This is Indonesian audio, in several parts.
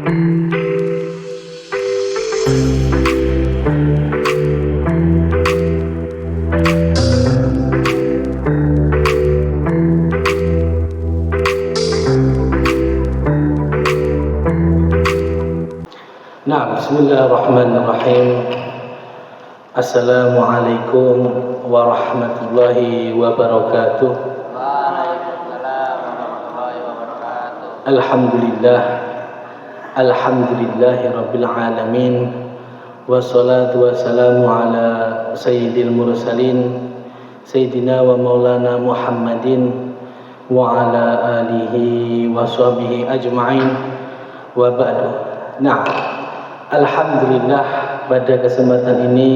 Nah, bismillahirrahmanirrahim. Assalamualaikum warahmatullahi wabarakatuh. Waalaikumsalam warahmatullahi wabarakatuh. Alhamdulillahi rabbil alamin. Wassalatu wassalamu ala sayyidil mursalin sayyidina wa maulana Muhammadin wa ala alihi wa sahbihi ajma'in wa ba'du. Nah, alhamdulillah pada kesempatan ini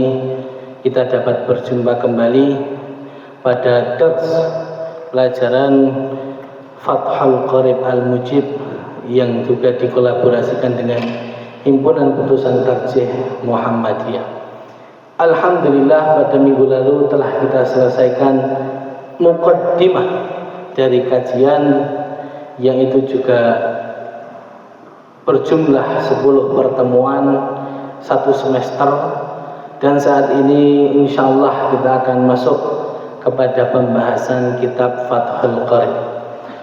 kita dapat berjumpa kembali pada dars pelajaran Fathul Qarib Al-Mujib yang juga dikolaborasikan dengan Himpunan Putusan Tarjih Muhammadiyah. Alhamdulillah pada minggu lalu telah kita selesaikan muqaddimah dari kajian yang itu juga berjumlah 10 pertemuan 1 semester, dan saat ini insyaallah kita akan masuk kepada pembahasan kitab Fathul Qarib.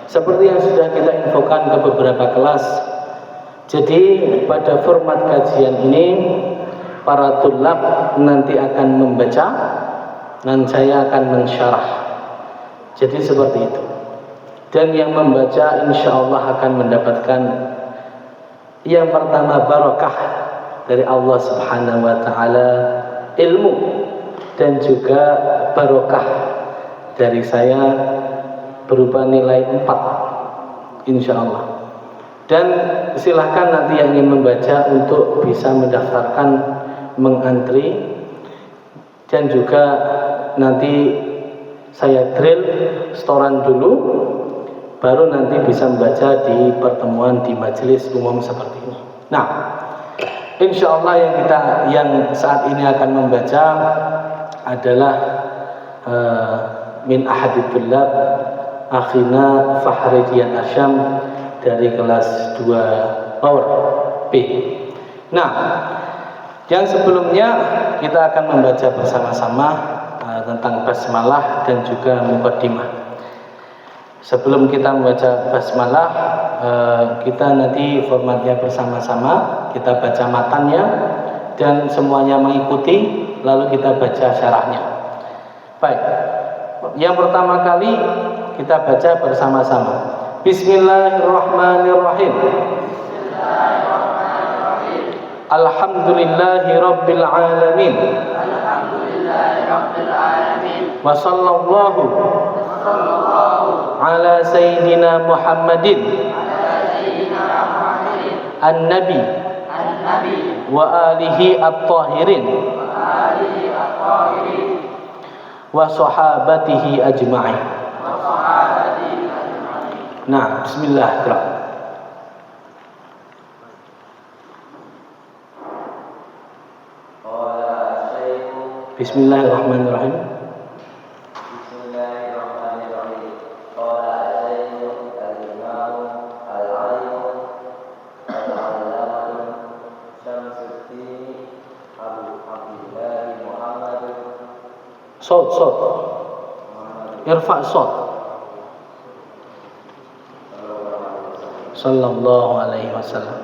Seperti yang sudah kita infokan ke beberapa kelas, jadi pada format kajian ini para tulab nanti akan membaca dan saya akan mensyarah. Jadi seperti itu. Dan yang membaca insyaallah akan mendapatkan yang pertama barakah dari Allah Subhanahu wa taala, ilmu, dan juga barakah dari saya berupa nilai 4 insyaallah. Dan silahkan nanti yang ingin membaca untuk bisa mendaftarkan, mengantri, dan juga nanti saya drill setoran dulu, baru nanti bisa membaca di pertemuan di majelis umum seperti ini. Nah, insyaallah yang saat ini akan membaca adalah min ahadit tullab akhina Fahridian Asyam dari kelas 2 Power B. Nah, yang sebelumnya kita akan membaca bersama-sama tentang basmalah dan juga muqaddimah. Sebelum kita membaca basmalah, kita nanti formatnya bersama-sama, kita baca matannya dan semuanya mengikuti, lalu kita baca syarahnya. Baik, yang pertama kali kita baca bersama-sama. Bismillahirrahmanirrahim. Alhamdulillahi rabbil alamin. Wa sallallahu ala sayyidina Muhammadin an-nabi wa alihi at-tahirin wa sahabatihi ajma'in. Nah, bismillah. Bismillahirrahmanirrahim. Sot irfa sot sallallahu alaihi wasallam.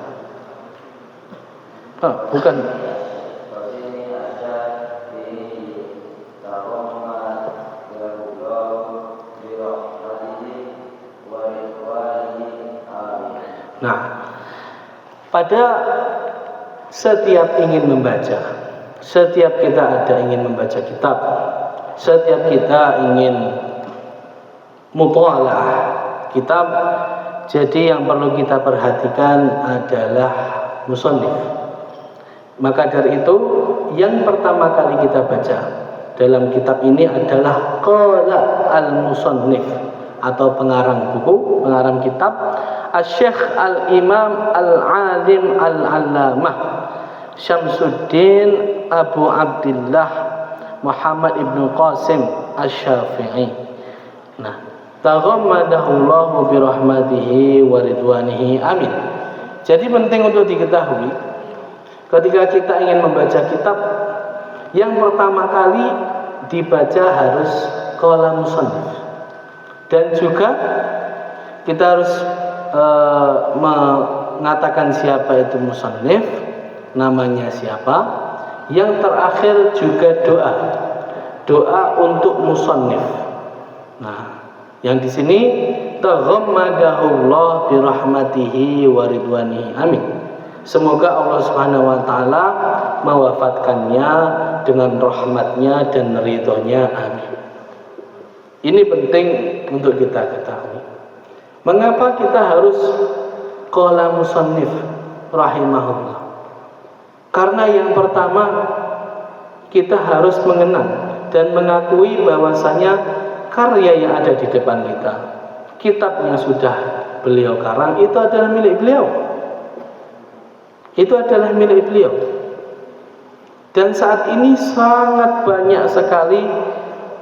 Bukan. Nah, pada setiap ingin membaca, setiap kita ada ingin membaca kitab, setiap kita ingin mutalaah kitab, jadi yang perlu kita perhatikan adalah musannif. Maka dari itu yang pertama kali kita baca dalam kitab ini adalah qala al-musannif, atau pengarang buku, pengarang kitab, Asy-Syaikh Al-Imam Al-Alim Al-Allamah Syamsuddin Abu Abdillah Muhammad ibn Qasim Asy-Syafi'i. Nah, taghammadahullahu birahmatihi wa ridwanihi, amin. Jadi penting untuk diketahui, ketika kita ingin membaca kitab, yang pertama kali dibaca harus qala musannif. Dan juga kita harus mengatakan siapa itu musannif, namanya siapa. Yang terakhir juga doa untuk musannif. Nah, yang di sini taghammadahullah birahmatihi wa ridwanihi. Amin. Semoga Allah Subhanahu wa taala mewafatkannya dengan rahmatnya dan ridhonya. Amin. Ini penting untuk kita ketahui. Mengapa kita harus qala musannif rahimahullah? Karena yang pertama, kita harus mengenal dan mengakui bahwasanya karya yang ada di depan kita, kitab yang sudah beliau karang, itu adalah milik beliau. Itu adalah milik beliau. Dan saat ini sangat banyak sekali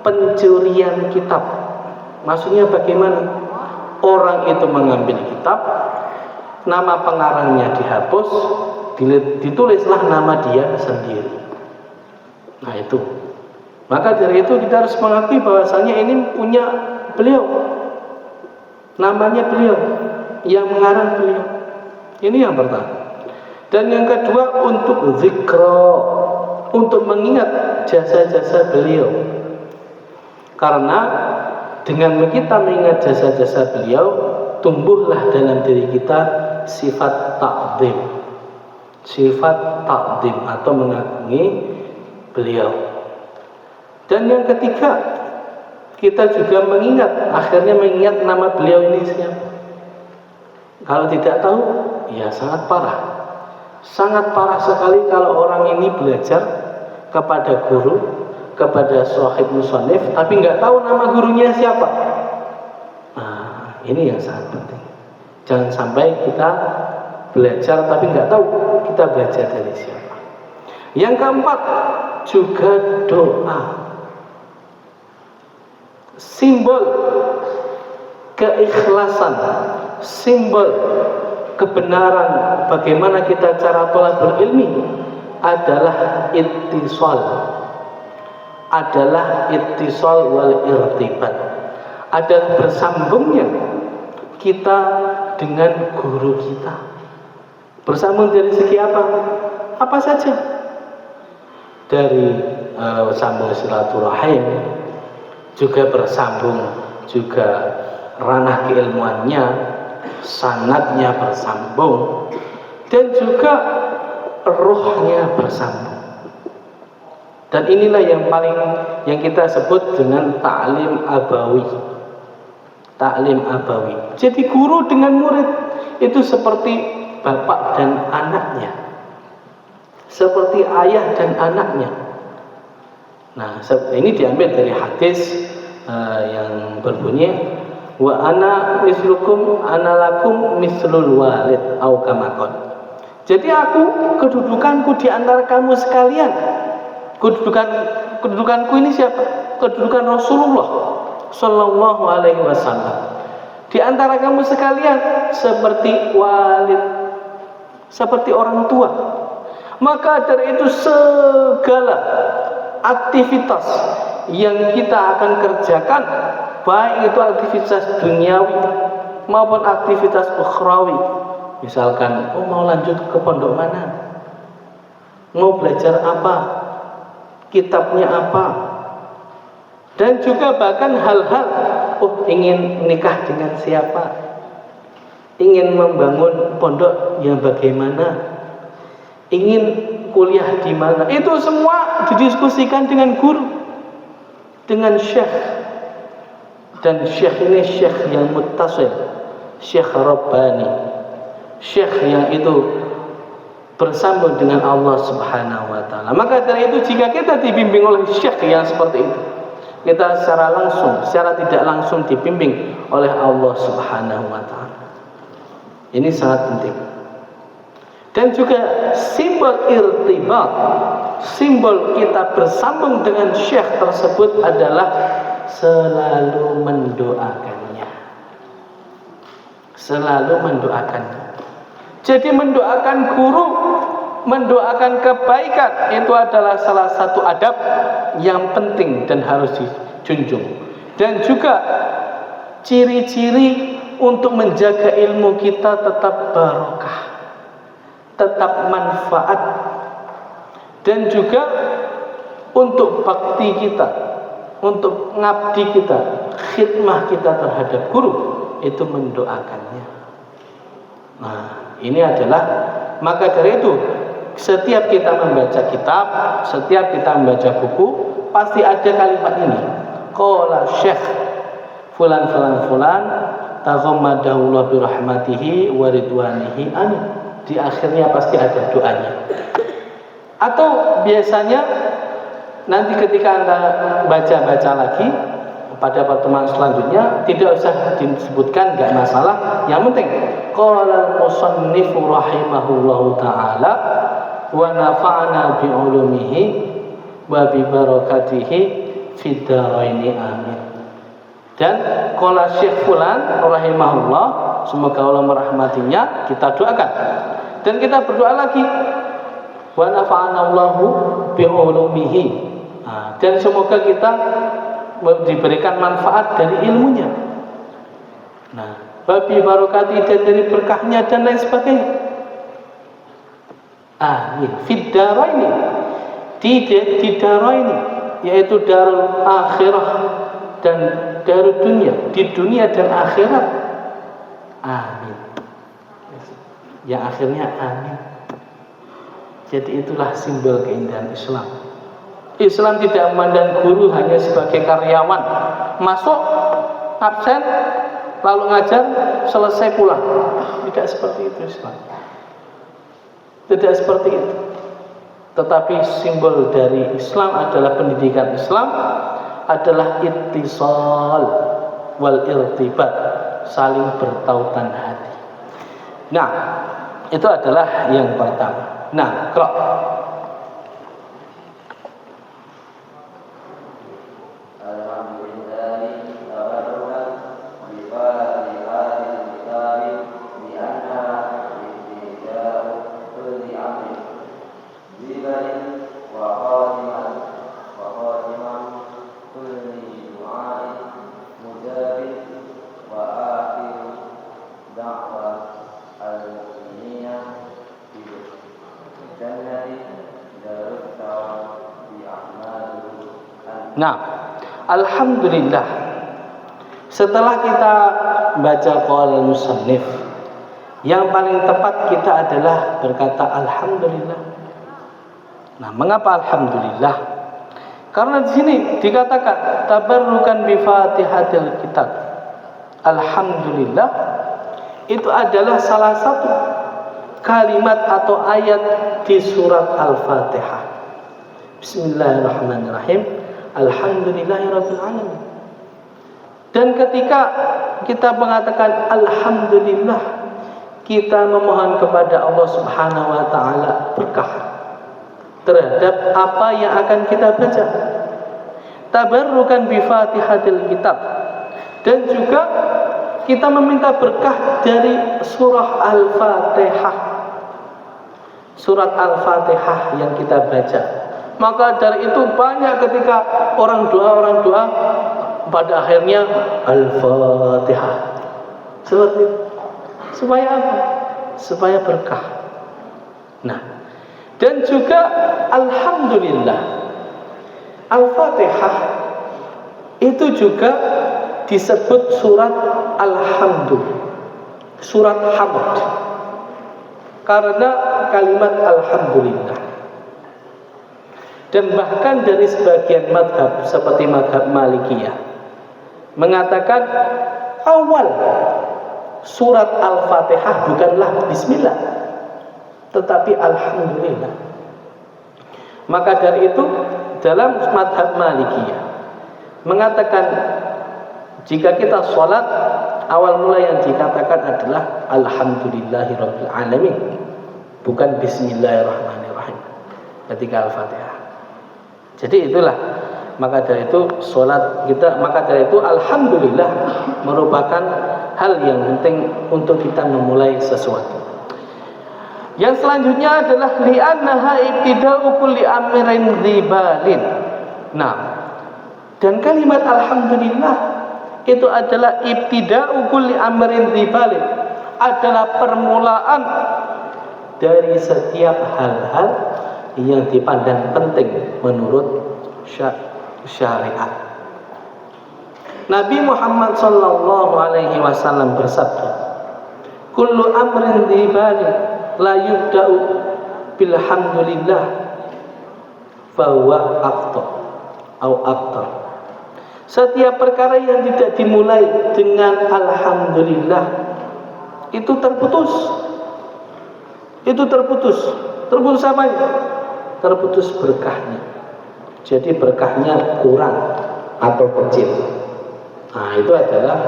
pencurian kitab. Maksudnya bagaimana? Orang itu mengambil kitab, nama pengarangnya dihapus, ditulislah nama dia sendiri. Nah itu. Maka dari itu kita harus mengakui bahwasanya ini punya beliau, namanya beliau, yang mengarang beliau. Ini yang pertama. Dan yang kedua, untuk zikra, untuk mengingat jasa-jasa beliau. Karena dengan kita mengingat jasa-jasa beliau, tumbuhlah dalam diri kita sifat ta'zim. Sifat ta'zim atau mengagumi beliau. Dan yang ketiga, kita juga akhirnya mengingat nama beliau ini siapa. Kalau tidak tahu, ya sangat parah. Sangat parah sekali kalau orang ini belajar kepada guru, kepada sahib musannif, tapi nggak tahu nama gurunya siapa. Nah, ini yang sangat penting. Jangan sampai kita belajar tapi nggak tahu kita belajar dari siapa. Yang keempat, juga doa. Simbol keikhlasan, simbol kebenaran bagaimana kita cara thalabul ilmi adalah ittisal wal irtibat, adalah bersambungnya kita dengan guru kita. Bersambung dari segi apa? Apa saja? Dari sambung silaturahim, juga bersambung juga ranah keilmuannya, sanadnya bersambung, dan juga rohnya bersambung. Dan inilah yang kita sebut dengan ta'lim abawi. Ta'lim abawi. Jadi guru dengan murid itu seperti bapak dan anaknya, seperti ayah dan anaknya. Nah, ini diambil dari hadis yang berbunyi, wa ana mislukum ana lakum mislul walid au kama qala. Jadi kedudukanku di antara kamu sekalian. Kedudukanku ini siapa? Kedudukan Rasulullah sallallahu alaihi wasallam. Di antara kamu sekalian seperti walid, seperti orang tua. Maka dari itu segala aktivitas yang kita akan kerjakan, baik itu aktivitas duniawi maupun aktivitas ukhrawi. Misalkan, mau lanjut ke pondok mana? Mau belajar apa? Kitabnya apa? Dan juga bahkan hal-hal, ingin nikah dengan siapa? Ingin membangun pondok yang bagaimana? Ingin kuliah di mana? Itu semua didiskusikan dengan guru, dengan syekh. Dan syekh ini syekh yang muttasil, syekh rabbani, syekh yang itu bersambung dengan Allah Subhanahu wa taala. Maka dari itu jika kita dibimbing oleh syekh yang seperti itu, kita secara tidak langsung dibimbing oleh Allah Subhanahu wa taala. Ini sangat penting. Dan juga simbol irtibat, simbol kita bersambung dengan syekh tersebut adalah selalu mendoakannya. Selalu mendoakannya. Jadi mendoakan guru, mendoakan kebaikan itu adalah salah satu adab yang penting dan harus dijunjung. Dan juga ciri-ciri untuk menjaga ilmu kita tetap barokah, tetap manfaat, dan juga untuk bakti kita, untuk ngabdi kita, khidmah kita terhadap guru, itu mendoakannya. Nah, ini adalah, maka dari itu setiap kita membaca kitab, setiap kita membaca buku, pasti ada kalimat ini. Qala Syekh fulan fulan fulan taghammadahullah birahmatihi wa ridwanihi amin. Di akhirnya pasti ada doanya. Atau biasanya nanti ketika Anda baca-baca lagi pada pertemuan selanjutnya, tidak usah disebutkan, enggak masalah. Yang penting qala al-musannifu rahimahullahu taala wa nafa'ana bi ulumihi wa bi barakatihi fid dharaini amin. Dan qala Syekh fulan rahimahullah, semoga Allah merahmatinya, kita doakan. Dan kita berdoa lagi wa nafa'ana Allahu bi ulumihi. Dan semoga kita diberikan manfaat dari ilmunya. Nah, babi barokati dan dari berkahnya dan lain sebagainya. Amin. Fid dharaini, di dharaini, yaitu darul akhirah dan darul dunia, di dunia dan akhirat. Amin. Yang akhirnya amin. Jadi itulah simbol keindahan Islam. Islam tidak memandang guru hanya sebagai karyawan, masuk, absen, lalu ngajar, selesai pulang. Tidak seperti itu Islam. Tidak seperti itu. Tetapi simbol dari Islam adalah pendidikan Islam adalah ittisal wal irtibat, saling bertautan hati. Nah, itu adalah yang pertama. Nah, kalau nah, alhamdulillah, setelah kita baca qaul musannif, yang paling tepat kita adalah berkata alhamdulillah. Nah, mengapa alhamdulillah? Karena di sini dikatakan tabarrukan bi Fatihatil kitab. Alhamdulillah itu adalah salah satu kalimat atau ayat di surat Al-Fatihah. Bismillahirrahmanirrahim. Alhamdulillahirabbil alamin. Dan ketika kita mengatakan alhamdulillah, kita memohon kepada Allah Subhanahu wa taala berkah terhadap apa yang akan kita baca. Tabarrukan bi Fatihatil kitab. Dan juga kita meminta berkah dari surah Al-Fatihah. Surat Al-Fatihah yang kita baca. Maka dari itu banyak ketika orang doa pada akhirnya Al-Fatihah. Seperti itu. Supaya apa? Supaya berkah. Nah, dan juga alhamdulillah, Al-Fatihah itu juga disebut surat Alhamdulillah, surat hamd, karena kalimat alhamdulillah. Dan bahkan dari sebagian madhab seperti madhab Malikiyah mengatakan awal surat Al-Fatihah bukanlah bismillah, tetapi alhamdulillah. Maka dari itu dalam madhab Malikiyah mengatakan jika kita sholat, awal mula yang dikatakan adalah alhamdulillahirabbil alamin, bukan bismillahirrahmanirrahim ketika Al-Fatihah. Jadi itulah, maka dari itu sholat kita, maka dari itu alhamdulillah merupakan hal yang penting untuk kita memulai sesuatu. Yang selanjutnya adalah li'annaha ibtida'u kulli amrin dhibalin. Nah, dan kalimat alhamdulillah itu adalah ibtida'u kulli amrin dhibalin, adalah permulaan dari setiap hal-hal yang dipandang penting menurut syariat. Nabi Muhammad sallallahu alaihi wasallam bersabda, "Kullu amrin dhibalin la yubda'u bilhamdulillah fahuwa aftar." Setiap perkara yang tidak dimulai dengan alhamdulillah itu terputus. Itu terputus. Terputus apanya? Terputus berkahnya. Jadi berkahnya kurang atau kecil. Nah, itu adalah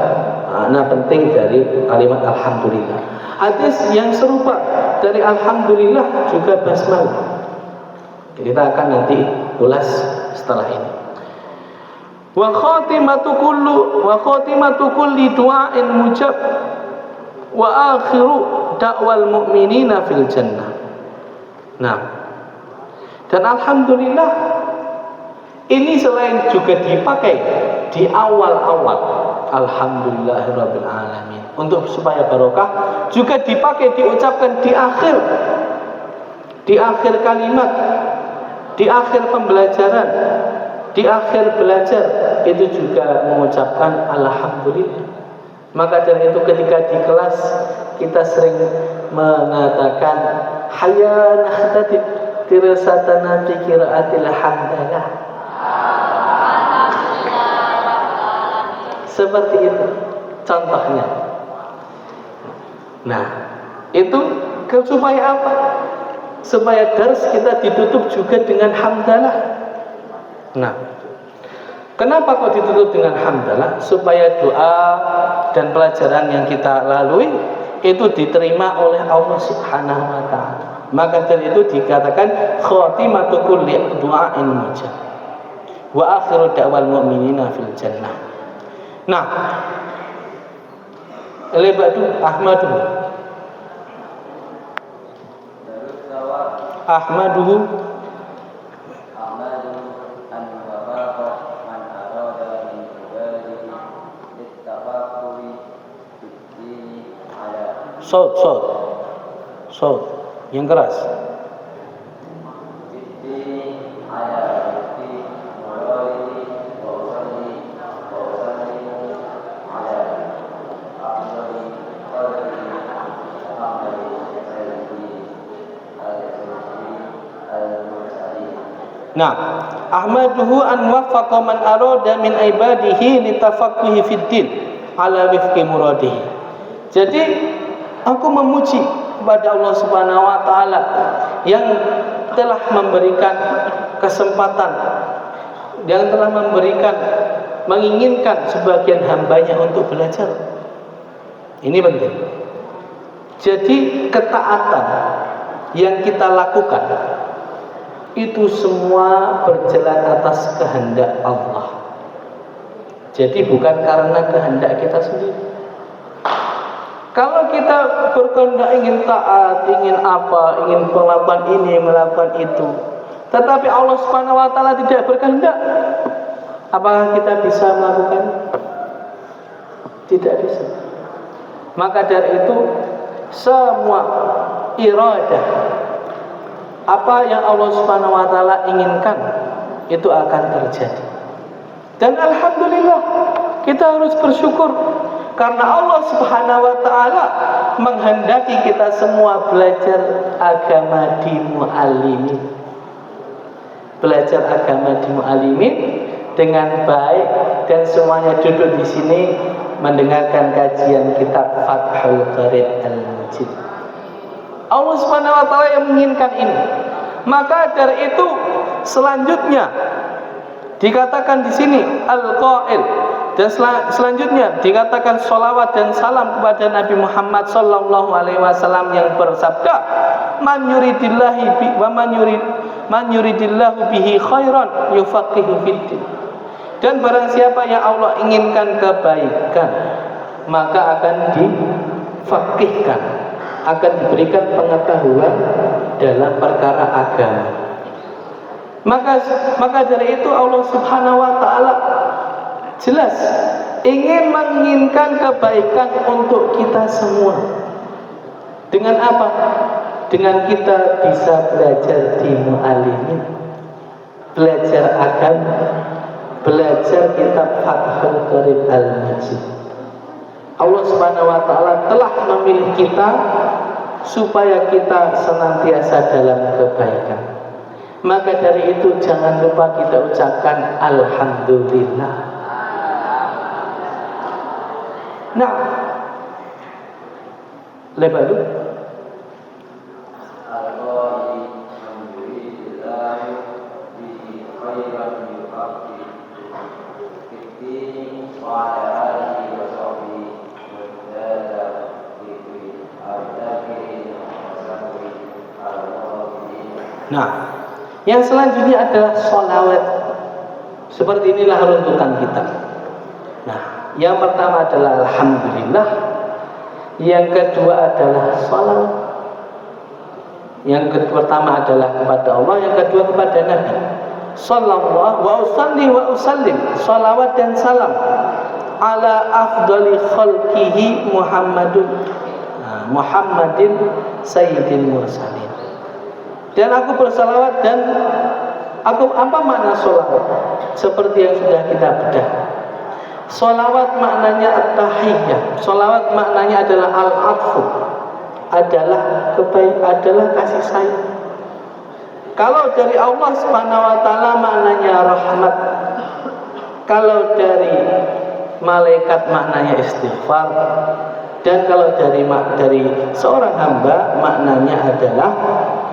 makna penting dari kalimat alhamdulillah. Hadis yang serupa dari alhamdulillah juga basmalah. Kita akan nanti ulas setelah ini. Wa khatimatu kulli du'ain mujab wa akhiru da'wal mu'minina fil jannah. Nah, dan alhamdulillah ini selain juga dipakai di awal-awal, alhamdulillahirabbil alamin, untuk supaya barokah, juga dipakai diucapkan di akhir kalimat, di akhir pembelajaran, di akhir belajar, itu juga mengucapkan alhamdulillah. Maka dari itu ketika di kelas kita sering mengatakan hayya nahtadi tirsatana fi qiraatil hamdalah. Seperti itu contohnya. Nah, itu supaya apa? Supaya dars kita ditutup juga dengan hamdalah. Nah, kenapa kok ditutup dengan hamdalah? Supaya doa dan pelajaran yang kita lalui itu diterima oleh Allah Subhanahu wa taala. Maka dari itu dikatakan khatimatu kulli du'ain mujab wa akhiru da'wal mu'minina fil jannah. Nah, Ahmaduhu Saud yang keras. Nah, ahmaduhu an waffaqa man arada min ibadihi litafaqquhi fid din ala wifqi muradihi. Jadi aku memuji kepada Allah Subhanahu wa taala yang telah memberikan kesempatan, yang telah menginginkan sebagian hambanya untuk belajar. Ini penting. Jadi ketaatan yang kita lakukan itu semua berjalan atas kehendak Allah. Jadi bukan karena kehendak kita sendiri. Kalau kita berkehendak ingin taat, ingin apa, ingin melakukan ini, melakukan itu, tetapi Allah Subhanahu wa taala tidak berkehendak, apakah kita bisa melakukan? Tidak bisa. Maka dari itu semua iradah, apa yang Allah Subhanahu wa taala inginkan itu akan terjadi. Dan alhamdulillah kita harus bersyukur karena Allah Subhanahu wa taala menghendaki kita semua belajar agama di muallimin. Belajar agama di muallimin dengan baik dan semuanya duduk di sini mendengarkan kajian kitab Fathul Qarib Al-Mujib. Allah Subhanahu wa taala yang menginginkan ini. Maka dari itu selanjutnya dikatakan di sini al-qail, dan selanjutnya dikatakan sholawat dan salam kepada Nabi Muhammad sallallahu alaihi wasallam yang bersabda, man yuridillahu bihi khairan yufaqihu fiddin. Dan barang siapa yang Allah inginkan kebaikan, maka akan difaqihkan akan diberikan pengetahuan dalam perkara agama. Maka dari itu Allah Subhanahu wa taala jelas ingin menginginkan kebaikan untuk kita semua. Dengan apa? Dengan kita bisa belajar di mu'allimin, belajar agama, belajar kitab Fathul Qarib Al-Majid. Allah Subhanahu wa taala telah memilih kita supaya kita senantiasa dalam kebaikan. Maka dari itu jangan lupa kita ucapkan alhamdulillah. Nah, lebar dulu. Nah, yang selanjutnya adalah sholawat. Seperti inilah runtutan kita. Nah, yang pertama adalah alhamdulillah. Yang kedua adalah sholawat. Yang pertama adalah kepada Allah, yang kedua kepada Nabi. Sallallahu wa usalli wa usallim, sholawat dan salam ala afdali khalqihi Muhammadin sayyidil mursalin. Dan aku bersalawat dan apa makna sholawat? Seperti yang sudah kita bedah. Sholawat maknanya at-tahiyyah. Sholawat maknanya adalah al-atfu, adalah kasih sayang. Kalau dari Allah Subhanahu wa taala maknanya rahmat. Kalau dari malaikat maknanya istighfar. Dan kalau dari seorang hamba maknanya adalah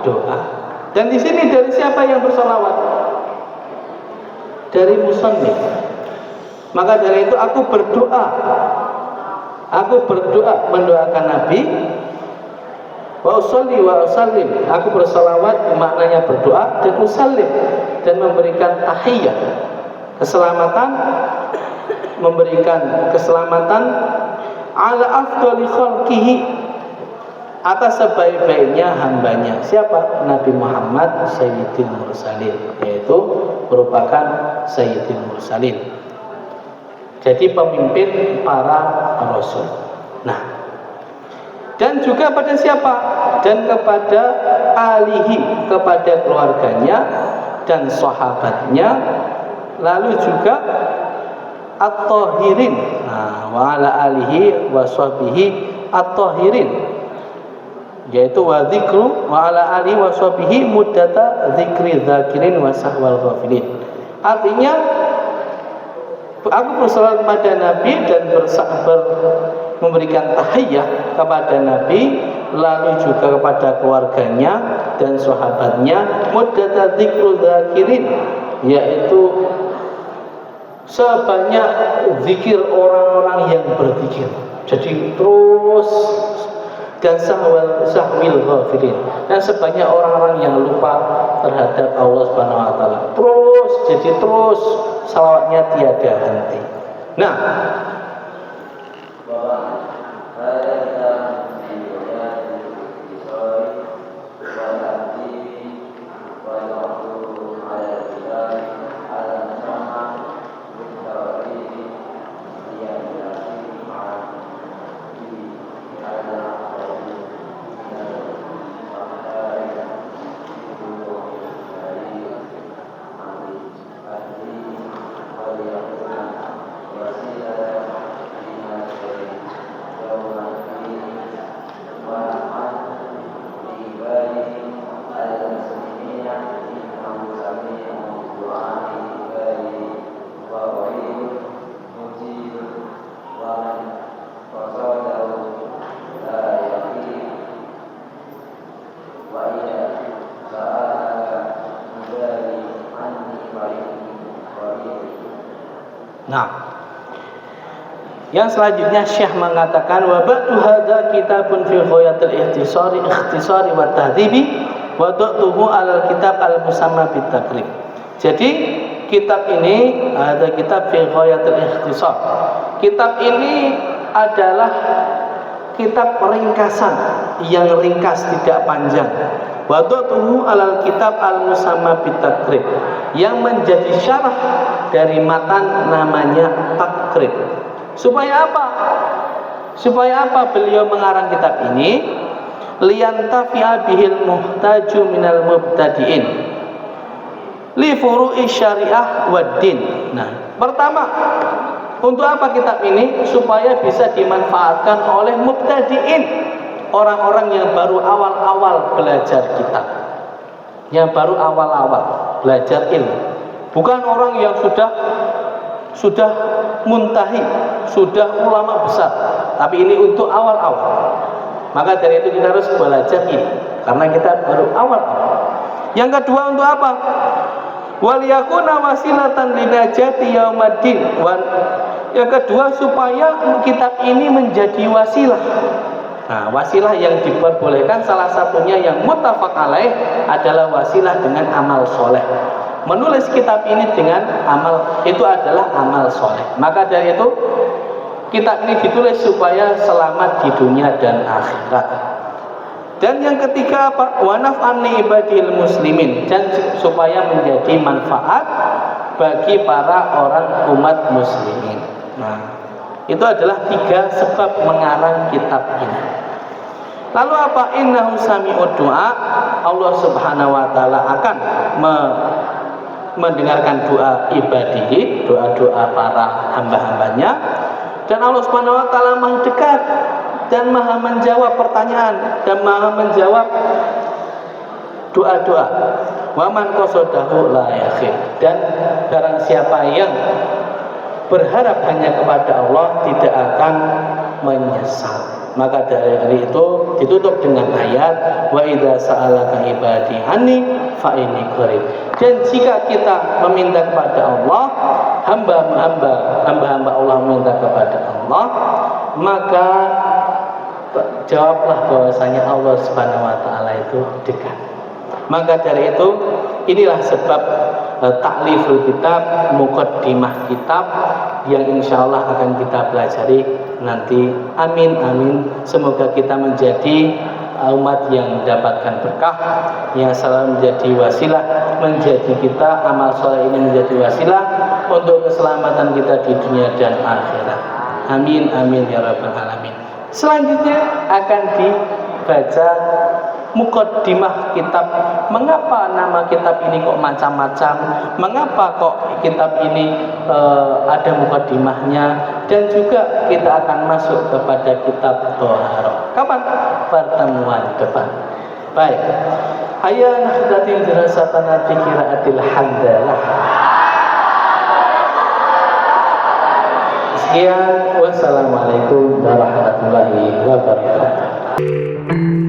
doa. Dan di sini dari siapa yang bersolawat? Dari musannif. Maka dari itu aku berdoa mendoakan Nabi. Wa usalli wa usallim, aku bersolawat maknanya berdoa, dan usallim dan memberikan tahiyyah, keselamatan, memberikan keselamatan ala afdali khalqihi, atas sebaik-baiknya hambanya. Siapa? Nabi Muhammad Sayyidil Mursalin, yaitu merupakan Sayyidil Mursalin. Jadi pemimpin para rasul. Nah, dan juga pada siapa? Dan kepada alihi, kepada keluarganya dan sahabatnya, lalu juga at-tahirin. Nah, wa ala alihi wa sahbihi at-tahirin, yaitu wa dzikru wa ala alihi wa sahbihi muddata dzikri dzakirin wa sahwal ghafilin. Artinya aku bersalawat kepada Nabi dan memberikan tahiyyah kepada Nabi, lalu juga kepada keluarganya dan sahabatnya, muddata dzikru dzakirin, yaitu sebanyak zikir orang-orang yang berzikir. Jadi terus, dan sahwil ghafilin, dan sebanyak orang-orang yang lupa terhadap Allah Subhanahu wa taala. Terus salawatnya tiada henti. Nah, yang selanjutnya Syekh mengatakan wa ba'du hadza kitabun fi ghayatil ikhtisari wa tahdhibi wa da'tuhu alal kitab al musamma bit takrib. Jadi kitab ini ada kitab fi ghayatil ikhtisar. Kitab ini adalah kitab ringkasan yang ringkas, tidak panjang. Wadatuhu alal kitab al-musamma bitakrib, yang menjadi syarah dari matan namanya takrib. Supaya apa? Supaya apa beliau mengarang kitab ini? Liyantafi'a bihil muhtaju minal mubtadi'in li furu'i syariah waddin. Nah, pertama, untuk apa kitab ini? Supaya bisa dimanfaatkan oleh mubtadi'in, orang-orang yang baru awal-awal belajar kitab, yang baru awal-awal belajar ilmu, bukan orang yang sudah muntahi, sudah ulama besar, tapi ini untuk awal-awal. Maka dari itu kita harus belajar ini, karena kita baru awal-awal. Yang kedua, untuk apa? Waliyakuna wasilatan linajati yaumaddin. Yang kedua, supaya kitab ini menjadi wasilah. Nah, wasilah yang diperbolehkan salah satunya yang muttafaq alaih adalah wasilah dengan amal soleh. Menulis kitab ini dengan amal itu adalah amal soleh. Maka dari itu kitab ini ditulis supaya selamat di dunia dan akhirat. Dan yang ketiga apa? Wa naf'an li ibadil muslimin, dan supaya menjadi manfaat bagi para orang umat muslimin. Nah, itu adalah 3 sebab mengarang kitab ini. Lalu apa? Innahu sami'ud du'a, Allah Subhanahu wa taala akan mendengarkan doa ibadihi, doa-doa para hamba-hambanya, dan Allah Subhanahu wa taala Maha dekat dan Maha menjawab pertanyaan dan Maha menjawab doa-doa. Wa man qasadahu la yakhib, dan barang siapa yang berharap hanya kepada Allah tidak akan menyesal. Maka dari itu ditutup dengan ayat wa idza sa'alaka ibadi anni fa inni qarib. Dan jika kita meminta kepada Allah, hamba-hamba Allah meminta kepada Allah, maka jawablah bahwasanya Allah Subhanahu wa taala itu dekat. Maka dari itu inilah sebab ta'liful kitab, muqaddimah kitab yang insyaallah akan kita pelajari nanti. Amin amin. Semoga kita menjadi umat yang mendapatkan berkah, yang selalu menjadi wasilah, menjadi kita amal soleh ini menjadi wasilah untuk keselamatan kita di dunia dan akhirat. Amin amin ya rabbal alamin. Selanjutnya akan dibaca muqaddimah kitab. Mengapa nama kitab ini kok macam-macam? Mengapa kok kitab ini ada muqaddimahnya? Dan juga kita akan masuk kepada kitab Thaharah. Kapan? Pertemuan depan. Baik. Hayya nahdatin dirasatana fi qiraatil hamdalah. Sekian, wassalamualaikum warahmatullahi wabarakatuh.